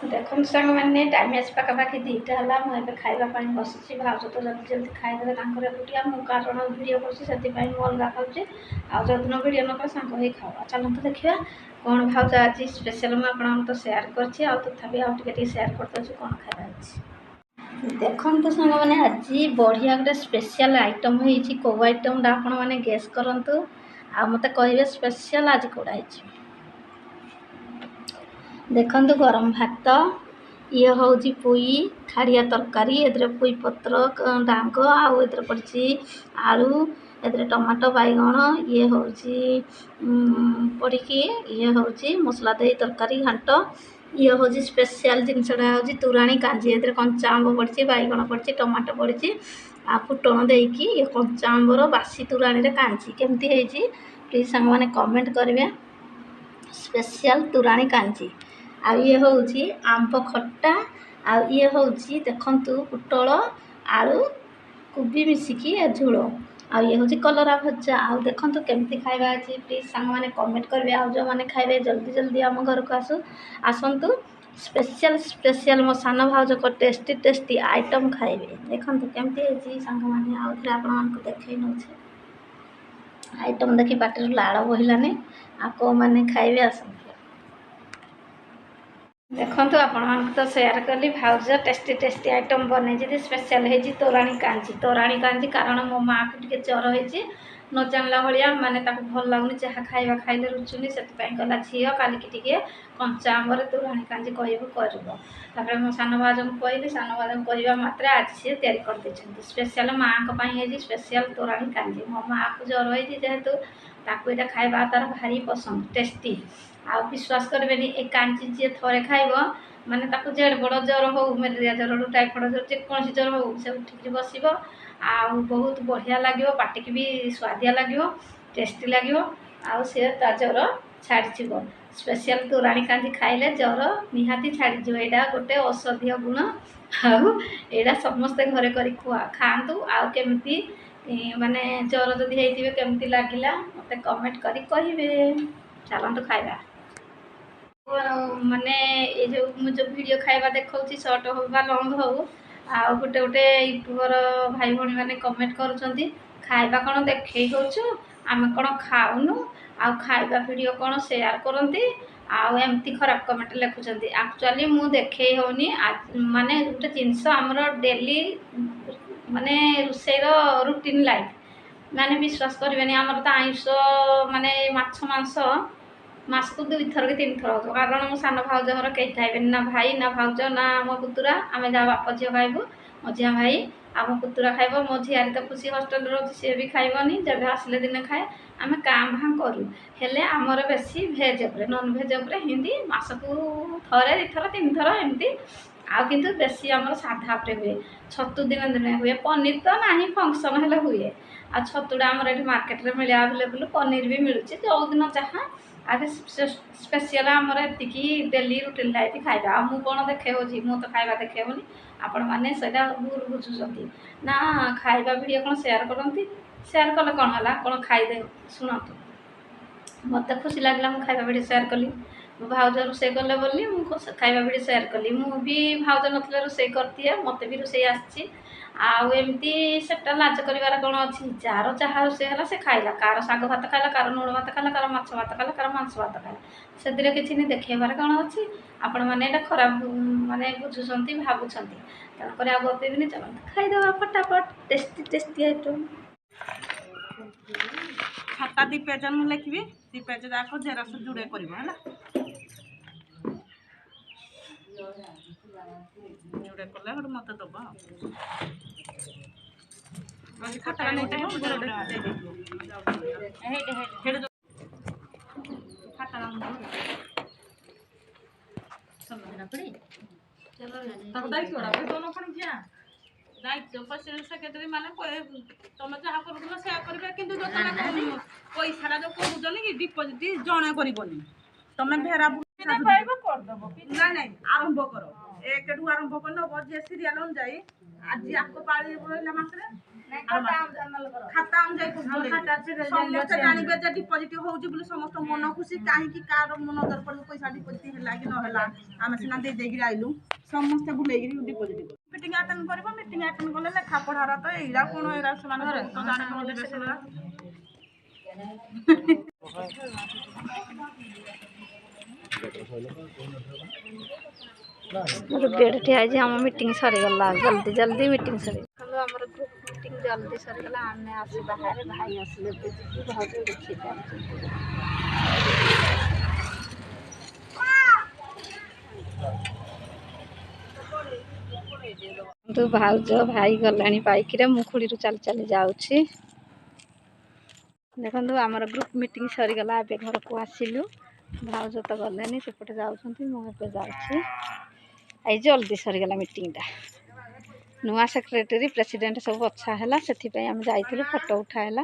देखो सांग मैंने टाइम आस पाखापाखि 2टा है मुझे खावाई बसी भाज तो जल्दी जल्दी खाईदे एकुटिया मुझे कारण भिड कर अलग खाऊे आदिन भिड न सांग ही खाओ चलते देखा कौन भाज आज स्पेशल मुझे तो सेयार कर सेयार करदे कौन खाई देखो तो सांग मैंने आज बढ़िया गोटे स्पेशल आइटम होती कौ आइटमटा आपण मैंने गेस करूँ आ मत कहे स्पेशल आज कौड़ा है देखु गरम भात ये हूँ पुई खाड़िया तरकारी ए पुई पत्र डांग आउ ए पड़ी आलू ए टमाटो बैगण ये हूँ पड़ी ये हूँ मसला दही तरकारी घाट ये हूँ स्पेशल जिनसटा हूँ तुराणी कांजी ए कंचा आंब पड़ी बैगण पड़ी टमाटो पड़ी आ फुटण देकी ये कंचा आंबर बासी तुराणी कांजी केमती प्लीज सांग मैंने कमेंट करेंगे स्पेशल तुराणी कांजी आ ये हूँ आंब खट्टा आ ये हूँ देखु पुटल आलू कोबी मिसिकी झोल आ ये हूँ कलरा भजा आ देखु केमती खाଇବା अच्छी प्लीज सांग मैंने कमेंट करेंगे आ जो मैंने खाइबे जल्दी जल्दी आम घर को आसतु स्पेशल स्पेशल मो सान भाउज को टेस्टी टेस्टी आइटम खाइबे देखु केमती सांग मैंने आउ थे आपण देखे नौ आइटम देखी पाटर लाड़ बहिलानी आ कौ मैंने खाइबे आसतु देखो आपण तो सेयार कली भाउज टेस्टी टेस्टी आइटम बन स्पेशल है तोराणी कांजी कारण मो माँ को टे ज्वर हो न जानला भाया माने भल लगुनि जहाँ खाଇବା खाइले रुचुनि से कहला झील कालिकी टे कंचा आंबर तोराणी कांजी कहबू कर मो सान भाज को कहली सान भाज कहवा मात्र आज सी तैयारी करदे स्पेशल माँ को स्पेशल तोराणी कांजी मो माँ को ज्वर होती जेहेतु ताकू ये खाଇବା तार भारी पसंद टेस्टी आ विश्वास करेंगे ए कांजी जी थे खाइब माने ताकू जेड़ बड़ ज्वर हो मेलेरिया ज्वर टाइफॉइड ज्वर जेकोसी ज्वर हो से उठिक बस आ बहुत बढ़िया लगे पाटिकी भी स्वादिया लगे टेस्टी लगे आ ज्वर छाड़ी स्पेशल तोराणी कांजी खाइले ज्वर निहाती छाड़ी यहाँ गोटे औषधीय गुण आईटा समस्ते घरे कर खातु आमती माने ज्वर जदि होते केमती लगिला मत कमेंट करी कहे चलतु खाइबा माने ये जो वीडियो खाइबा देखा सर्ट हो लंग हो आ गोटे गोटे यूट्यूबर भाई भाई मैंने कमेंट करुँच खाइबा कौन देखे होचु आम कौन खाऊनु आ खाइबा वीडियो कौन शेयर करती आमती खराब कमेंट लिखुंट एक्चुअली मु देखे होनी माने गोटे जिनस आमर डेली माने रोषेर रुटीन लाइफ माने विश्वास करेंगे आमर तो आयुष माने माछ मांस मास को 2 थर कि 3 थर हो कारण मो सान भाउज घर कहीं खाइबे ना भाई ना भाउज ना मो पुतुरा आम जहाँ बाप झील खाइबू मो झिया भाई आ मो पुतुरा खाइब मो झियारी तो खुशी हस्टेल रोचे सी भी खाइबनी जब आसिले दिन खाए आम काँ भाँ करूँ हेले आमर बेसी भेज उपर नन भेज उपर हिंदी मास को थे 2 थर 3 थर एमती आ किंतु बेसी आमर साधा उपरे हुए छतु दिन दिन हुए पनीर तो ना फंक्शन हेले हुए आ छतुटा आमर ये मार्केट में मिले आवेलेबल पनीर भी मिलूँ जो दिन जहाँ आगे स्पेशल आमर एतिकी डेली रुटीन लाइफ खाइबा आ मु कौन देखे हो मु तो खाइबा देखे होनी आपण मैंने भूल बुझुंट ना खाइबा वीडियो कौन शेयर करती शेयर कले कौन है कौन खाईदे शुणु मत खुशी लगे मुझे खाइबा वीडियो शेयर कली मो भाउज रोषे कले बोली मुझे खाइबा वीडियो शेयर कली मु भी भाउज नथिले रोषे करती मत भी रोषे आसी आमती सेटा लाज कर कौन अच्छी जार जहाँ रोषे है से खाइला कार शाग भात खाइला कार लुण भात खाइला कार माछ भात खाइला कार मांस भात खाइला से किसी नहीं देखेबार कौन अच्छी आपण मैंने खराब माने बुझुंट भावुंट तेणुक आ गपेबी चलते खाईदे फटाफट टेस्टी टेस्टी आइटम खाता 2 पेज मु लिखी 2 पेज जाक जेरक्स जुड़े कर जुड़े कले मत दब खाता दायित्व सेक्रेटरी माने तुम जहाँ कर पैसा जो करूचन कि डिपोजिट जड़े कर तुम भेरा ना ना आरंभ कर 1 आरंभ कर नब जे सीरियल अनुजाई आज आपको पाली रहा मास खाता समस्त जानवे जे डिपोजिट होउची बोली समस्त मन खुशी काहे कार मन दर्पण पैसा डिपोजिट होला कि न होला आमे सिना दे देगी आइलु समस्त बुलेगी डिपोजिट मीटिंग अटेंड करबो मीटिंग अटेंड करले लेखा पढ़ारा तो एइरा कोन एरा समान तो जाने बोले से बेड ठिया आम मीटिंग सरीगला जल्दी जल्दी मीटिंग सरी आमर ग्रुप मीटिंग जल्दी सरीगला आम आसी बाहर भाई आसले भाज देखी तो भाउज भाई गला बाइक मुखुड़ी चली चली जाऊँगी देखो आमर ग्रुप मीटिंग सरीगला ए घर को आसिलु भाउज तो गले सेपटे जाऊँगी मुझे जाऊँगी जल्दी सरीगला मीटिंगटा नुआ सेक्रेटरी प्रेसिडेंट सब अच्छा है से आम जाइलु फोटो उठाला